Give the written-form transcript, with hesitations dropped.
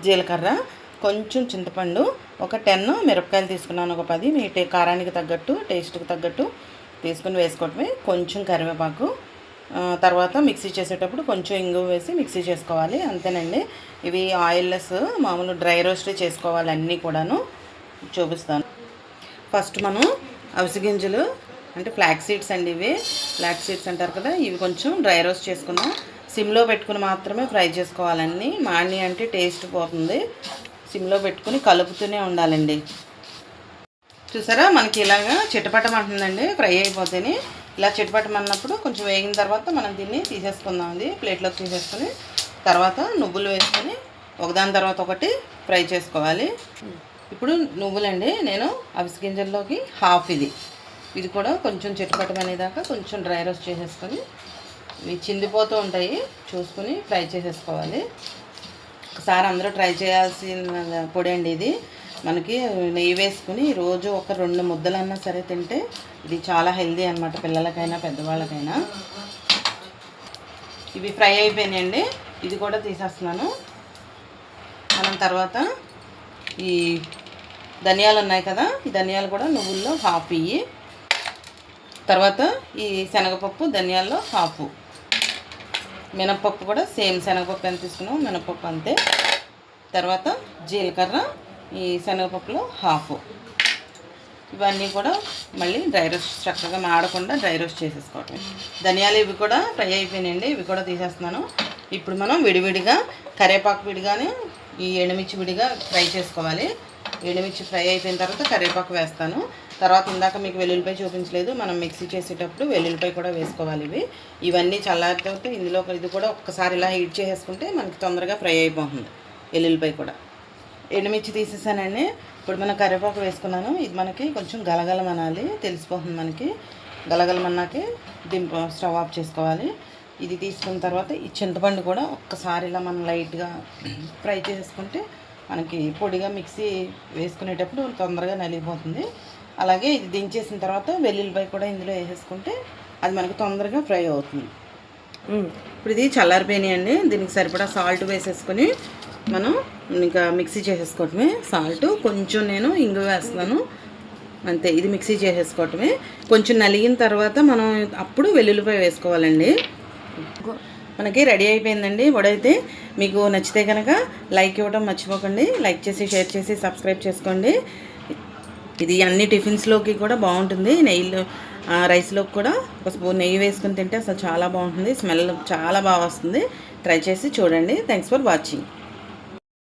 జీలకర్ర, కొంచెం చింతపండు, ఒక 10 మిరపకాయలు తీసుకున్నాను, ఒక 10 మీ కారానికి తగ్గట్టు టేస్ట్కి తగ్గట్టు తీసుకుని వేసుకోవటమే. కొంచెం కరివేపాకు, తర్వాత మిక్సీ చేసేటప్పుడు కొంచెం ఇంగువ వేసి మిక్సీ చేసుకోవాలి, అంతేనండి. ఇవి ఆయిల్లెస్ మామూలు డ్రై రోస్ట్ చేసుకోవాలి అన్నీ కూడాను. చూపిస్తాను. ఫస్ట్ మనం అవిసె గింజలు అంటే ఫ్లాక్ సీడ్స్ అండి, ఇవి ఫ్లాక్ సీడ్స్ అంటారు కదా, ఇవి కొంచెం డ్రై రోస్ట్ చేసుకుందాం. సిమ్లో పెట్టుకుని మాత్రమే ఫ్రై చేసుకోవాలన్నీ, మాడి అంటే టేస్ట్ పోతుంది. సిమ్లో పెట్టుకుని కలుపుతూనే ఉండాలండి. చూసారా మనకి ఇలాగా చిటపటమంటుందండి, ఫ్రై అయిపోతేనే. ఇలా చిటపటమన్నప్పుడు కొంచెం వేగిన తర్వాత మనం దీన్ని తీసేసుకుందాం, అది ప్లేట్లోకి తీసేసుకుని తర్వాత నువ్వులు వేసుకొని ఒకదాని తర్వాత ఒకటి ఫ్రై చేసుకోవాలి. ఇప్పుడు నువ్వులండి, నేను అవిసె గింజల్లోకి హాఫ్ ఇది కూడా కొంచెం చిటపటమనేదాకా కొంచెం డ్రై రోస్ట్ చేసేసుకొని, ఇవి చిందిపోతూ ఉంటాయి చూసుకుని ఫ్రై చేసేసుకోవాలి. ఒకసారి అందరూ ట్రై చేయాల్సిన పొడి అండి ఇది. మనకి నెయ్యి వేసుకుని రోజు ఒక 2 ముద్దలన్నా సరే తింటే ఇది చాలా హెల్దీ అనమాట, పిల్లలకైనా పెద్దవాళ్ళకైనా. ఇవి ఫ్రై అయిపోయినాయండి, ఇది కూడా తీసేస్తున్నాను. మనం తర్వాత ఈ ధనియాలు ఉన్నాయి కదా, ఈ ధనియాలు కూడా నువ్వుల్లో హాఫ్ తర్వాత ఈ శనగపప్పు ధనియాల్లో హాఫ్, మినపప్పు కూడా సేమ్ శనగపప్పు ఎంత తీసుకున్నాం మినపప్పు అంతే. తర్వాత జీలకర్ర ఈ శనగపప్పులో హాఫ్, ఇవన్నీ కూడా మళ్ళీ డ్రై రోస్ట్ చక్కగా మాడకుండా డ్రై రోస్ట్ చేసేసుకోవటం. ధనియాలు ఇవి కూడా ఫ్రై అయిపోయినాయండి, ఇవి కూడా తీసేస్తున్నాను. ఇప్పుడు మనం విడివిడిగా కరివేపాకు విడిగానే ఈ ఎండుమిర్చి విడిగా ఫ్రై చేసుకోవాలి. ఎండుమిర్చి ఫ్రై అయిపోయిన తర్వాత కరివేపాకు వేస్తాను. తర్వాత ఇందాక మీకు వెల్లుల్లిపాయ చూపించలేదు, మనం మిక్సీ చేసేటప్పుడు వెల్లుల్లిపాయ కూడా వేసుకోవాలి. ఇవన్నీ చల్లారితే ఇందులో ఇది కూడా ఒక్కసారి ఇలా హీట్ చేసేసుకుంటే మనకి తొందరగా ఫ్రై అయిపోతుంది. వెల్లుల్లిపాయ కూడా ఎండుమిర్చి తీసేసానండి. ఇప్పుడు మనం కరివేపాకు వేసుకున్నాను, ఇది మనకి కొంచెం గలగలమనాలి, తెలిసిపోతుంది మనకి. గలగలమన్నాకే స్టవ్ ఆఫ్ చేసుకోవాలి. ఇది తీసుకున్న తర్వాత ఈ చింతపండు కూడా ఒక్కసారి ఇలా మనం లైట్గా ఫ్రై చేసుకుంటే మనకి పొడిగా మిక్సీ వేసుకునేటప్పుడు తొందరగా నలిగిపోతుంది. అలాగే ఇది దించేసిన తర్వాత వెల్లుల్లిపాయ కూడా ఇందులో వేసేసుకుంటే అది మనకి తొందరగా ఫ్రై అవుతుంది. ఇప్పుడు ఇది చల్లారిపోయినాయండి, దీనికి సరిపడా సాల్ట్ వేసేసుకొని మనం ఇంకా మిక్సీ చేసేసుకోవటమే. సాల్ట్ కొంచెం నేను ఇంగువ వేస్తున్నాను అంతే, ఇది మిక్సీ చేసేసుకోవటమే. కొంచెం నలిగిన తర్వాత మనం అప్పుడు వెల్లుల్లిపాయ వేసుకోవాలండి. మనకి రెడీ అయిపోయిందండి వడైతే. మీకు నచ్చితే కనుక లైక్ ఇవ్వడం మర్చిపోకండి, లైక్ చేసి షేర్ చేసి సబ్స్క్రైబ్ చేసుకోండి. ఇది అన్ని టిఫిన్స్లోకి కూడా బాగుంటుంది, నెయ్యిలో రైస్లోకి కూడా ఒక స్పూన్ నెయ్యి వేసుకుని తింటే అసలు చాలా బాగుంటుంది, స్మెల్ చాలా బాగా వస్తుంది. ట్రై చేసి చూడండి. Thanks for watching.